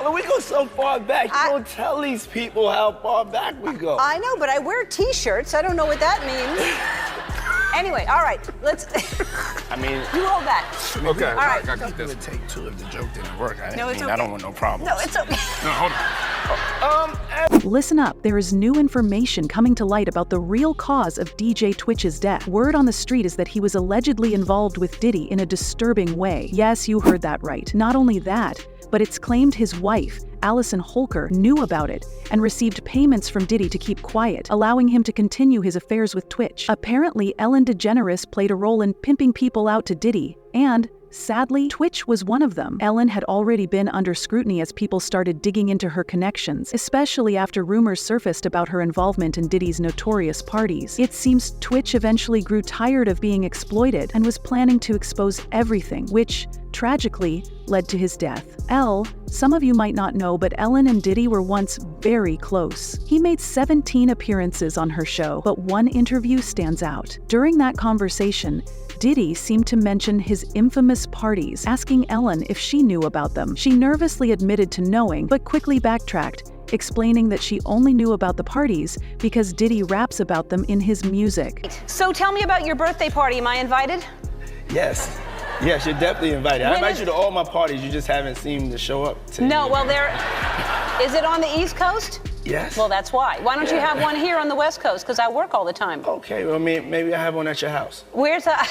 Ellen, we go so far back. You don't tell these people how far back we go. I know, but I wear T-shirts. I don't know what that means. Anyway, all right, let's... I mean... You hold that. Okay. All right. I got to take two if the joke didn't work. No, it's okay. I don't want no problems. No, it's okay. No, hold on. Listen up, there is new information coming to light about the real cause of DJ Twitch's death. Word on the street is that he was allegedly involved with Diddy in a disturbing way. Yes, you heard that right. Not only that, but it's claimed his wife, Allison Holker, knew about it and received payments from Diddy to keep quiet, allowing him to continue his affairs with Twitch. Apparently, Ellen DeGeneres played a role in pimping people out to Diddy, and sadly, Twitch was one of them. Ellen had already been under scrutiny as people started digging into her connections, especially after rumors surfaced about her involvement in Diddy's notorious parties. It seems Twitch eventually grew tired of being exploited and was planning to expose everything, which, tragically, led to his death. Some of you might not know, but Ellen and Diddy were once very close. He made 17 appearances on her show, but one interview stands out. During that conversation, Diddy seemed to mention his infamous parties, asking Ellen if she knew about them. She nervously admitted to knowing, but quickly backtracked, explaining that she only knew about the parties because Diddy raps about them in his music. So tell me about your birthday party. Am I invited? Yes. Yes, you're definitely invited. I invite you to all my parties. You just haven't seemed to show up. No, well, is it on the East Coast? Yes. Well, that's why. Why don't you have one here on the West Coast? Because I work all the time. Okay, well, maybe I have one at your house. Where's that?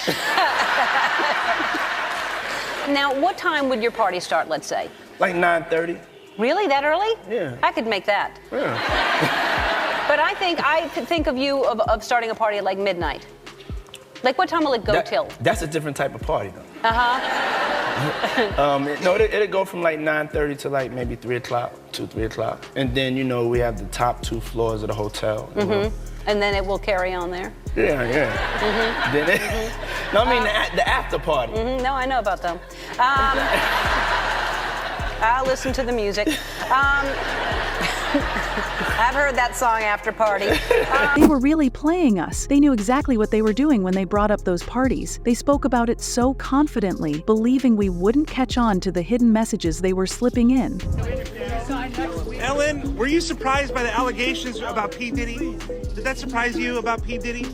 Now, what time would your party start, let's say? Like 9:30. Really? That early? Yeah. I could make that. Yeah. But I could think of you of starting a party at like midnight. Like, what time will it go till? That's a different type of party, though. Uh-huh. No, it'll go from like 9:30 to like maybe 3 o'clock, 3 o'clock. And then, we have the top 2 floors of the hotel. And then it will carry on there? Yeah. Then No, I mean the after party. No, I know about them. I'll listen to the music. I've heard that song, After Party. They were really playing us. They knew exactly what they were doing when they brought up those parties. They spoke about it so confidently, believing we wouldn't catch on to the hidden messages they were slipping in. Ellen, were you surprised by the allegations about P. Diddy? Did that surprise you about P. Diddy?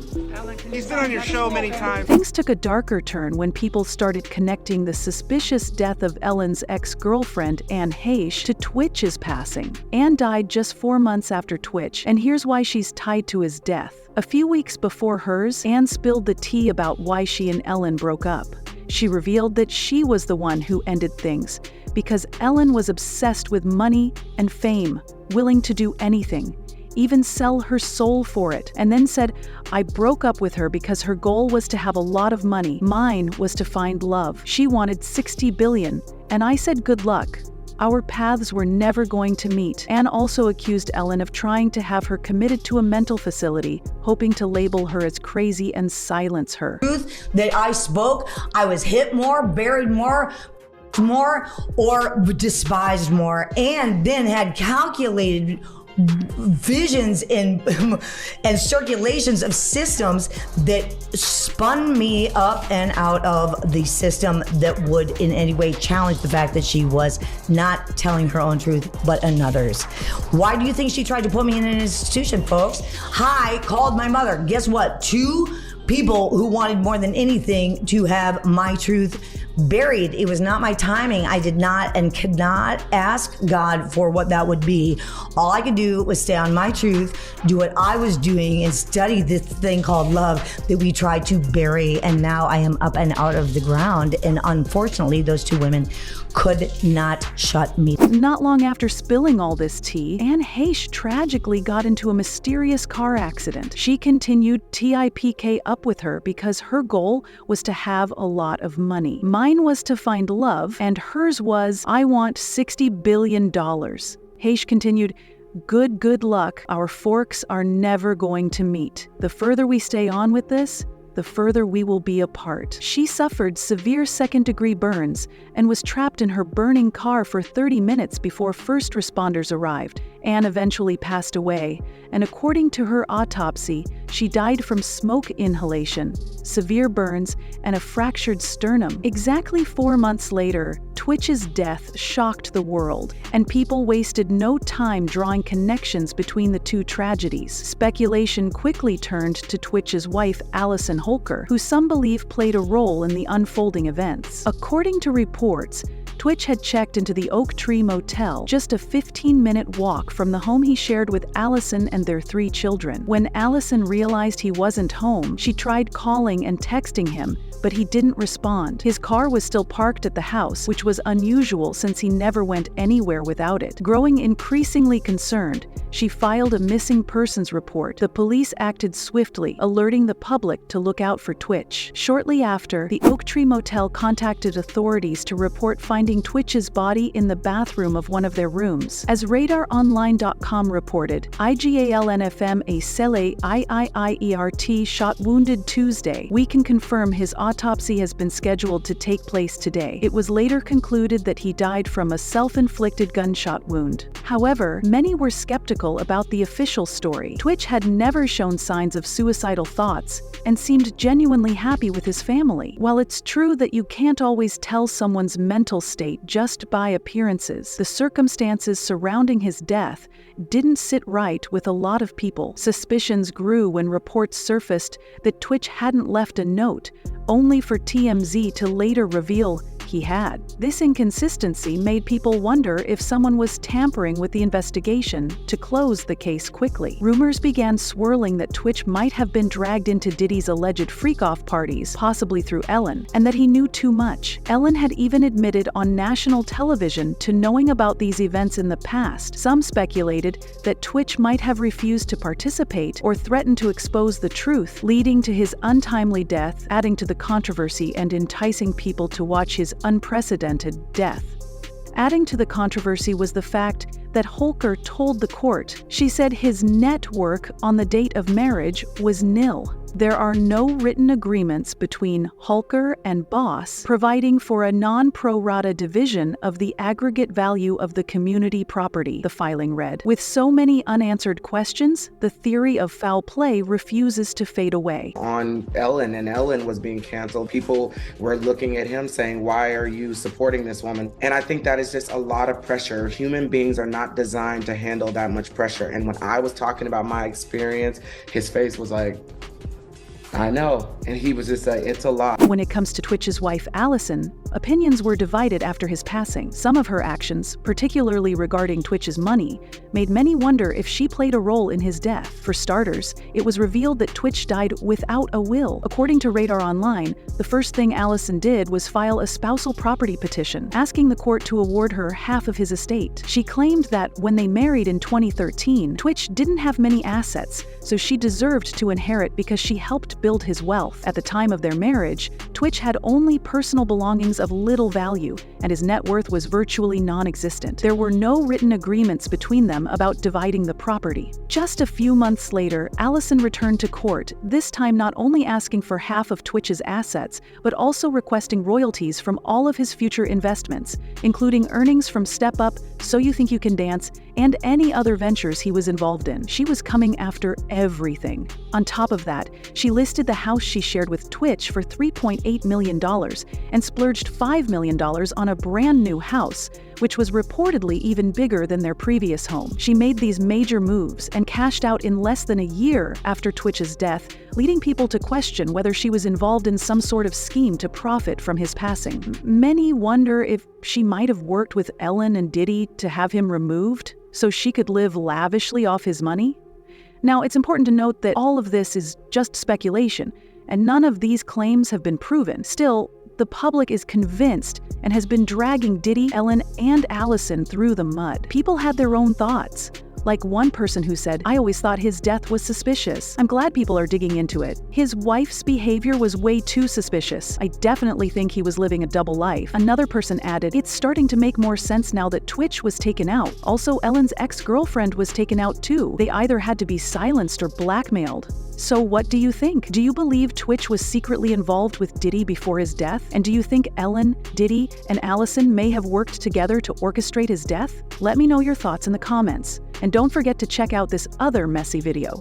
He's been on your show many times. Things took a darker turn when people started connecting the suspicious death of Ellen's ex-girlfriend, Anne Heche, to Twitch's passing. Anne died just 4 months after Twitch, and here's why she's tied to his death. A few weeks before hers, Anne spilled the tea about why she and Ellen broke up. She revealed that she was the one who ended things, because Ellen was obsessed with money and fame, willing to do anything, even sell her soul for it, and then said, "I broke up with her because her goal was to have a lot of money. Mine was to find love. She wanted 60 billion, and I said good luck. Our paths were never going to meet." Anne also accused Ellen of trying to have her committed to a mental facility, hoping to label her as crazy and silence her. Truth that I spoke, I was hit more, buried more, or despised more, and then had calculated visions and circulations of systems that spun me up and out of the system that would in any way challenge the fact that she was not telling her own truth but another's. Why do you think she tried to put me in an institution, folks? I called my mother. Guess what? 2 people who wanted more than anything to have my truth buried. It was not my timing. I did not and could not ask God for what that would be. All I could do was stay on my truth, do what I was doing, and study this thing called love that we tried to bury. And now I am up and out of the ground. And unfortunately, those 2 women could not shut me. Not long after spilling all this tea, Anne Heche tragically got into a mysterious car accident. She continued TIPK up with her because her goal was to have a lot of money. Mine was to find love, and hers was, "I want $60 billion. Heche continued, Good luck. Our forks are never going to meet. The further we stay on with this, the further we will be apart." She suffered severe second-degree burns and was trapped in her burning car for 30 minutes before first responders arrived, Anne eventually passed away, and according to her autopsy, she died from smoke inhalation, severe burns, and a fractured sternum. Exactly 4 months later, Twitch's death shocked the world, and people wasted no time drawing connections between the two tragedies. Speculation quickly turned to Twitch's wife, Allison Holker, who some believe played a role in the unfolding events. According to reports, Twitch had checked into the Oak Tree Motel, just a 15-minute walk from the home he shared with Allison and their 3 children. When Allison realized he wasn't home, she tried calling and texting him, but he didn't respond. His car was still parked at the house, which was unusual since he never went anywhere without it. Growing increasingly concerned, she filed a missing persons report. The police acted swiftly, alerting the public to look out for Twitch. Shortly after, the Oak Tree Motel contacted authorities to report finding Twitch's body in the bathroom of one of their rooms. As RadarOnline.com reported, IGALNFM a Sele IIIERT shot wounded Tuesday. We can confirm his autopsy has been scheduled to take place today. It was later concluded that he died from a self-inflicted gunshot wound. However, many were skeptical about the official story. Twitch had never shown signs of suicidal thoughts and seemed genuinely happy with his family. While it's true that you can't always tell someone's mental state just by appearances, the circumstances surrounding his death didn't sit right with a lot of people. Suspicions grew when reports surfaced that Twitch hadn't left a note, only for TMZ to later reveal he had. This inconsistency made people wonder if someone was tampering with the investigation to close the case quickly. Rumors began swirling that Twitch might have been dragged into Diddy's alleged freak-off parties, possibly through Ellen, and that he knew too much. Ellen had even admitted on national television to knowing about these events in the past. Some speculated that Twitch might have refused to participate or threatened to expose the truth, leading to his untimely death, adding to the controversy and enticing people to watch his unprecedented death. Adding to the controversy was the fact that Holker told the court. She said his net worth on the date of marriage was nil. There are no written agreements between Holker and Boss, providing for a non-pro rata division of the aggregate value of the community property, the filing read. With so many unanswered questions, the theory of foul play refuses to fade away. On Ellen, and Ellen was being canceled, people were looking at him saying, why are you supporting this woman? And I think that is just a lot of pressure. Human beings are not designed to handle that much pressure. And when I was talking about my experience, his face was like, I know. And he was just like, it's a lot. When it comes to Twitch's wife, Allison, opinions were divided after his passing. Some of her actions, particularly regarding Twitch's money, made many wonder if she played a role in his death. For starters, it was revealed that Twitch died without a will. According to Radar Online, the first thing Allison did was file a spousal property petition, asking the court to award her half of his estate. She claimed that when they married in 2013, Twitch didn't have many assets, so she deserved to inherit because she helped build his wealth. At the time of their marriage, Twitch had only personal belongings of little value, and his net worth was virtually non-existent. There were no written agreements between them about dividing the property. Just a few months later, Allison returned to court, this time not only asking for half of Twitch's assets, but also requesting royalties from all of his future investments, including earnings from Step Up, So You Think You Can Dance, and any other ventures he was involved in. She was coming after everything. On top of that, she listed the house she shared with Twitch for $3.8 million and splurged $5 million on a brand new house, which was reportedly even bigger than their previous home. She made these major moves and cashed out in less than a year after Twitch's death, leading people to question whether she was involved in some sort of scheme to profit from his passing. Many wonder if she might have worked with Ellen and Diddy to have him removed so she could live lavishly off his money. Now, it's important to note that all of this is just speculation, and none of these claims have been proven. Still, the public is convinced and has been dragging Diddy, Ellen, and Allison through the mud. People had their own thoughts. Like one person who said, I always thought his death was suspicious. I'm glad people are digging into it. His wife's behavior was way too suspicious. I definitely think he was living a double life. Another person added, it's starting to make more sense now that Twitch was taken out. Also, Ellen's ex-girlfriend was taken out too. They either had to be silenced or blackmailed. So what do you think? Do you believe Twitch was secretly involved with Diddy before his death? And do you think Ellen, Diddy, and Allison may have worked together to orchestrate his death? Let me know your thoughts in the comments. And don't forget to check out this other messy video.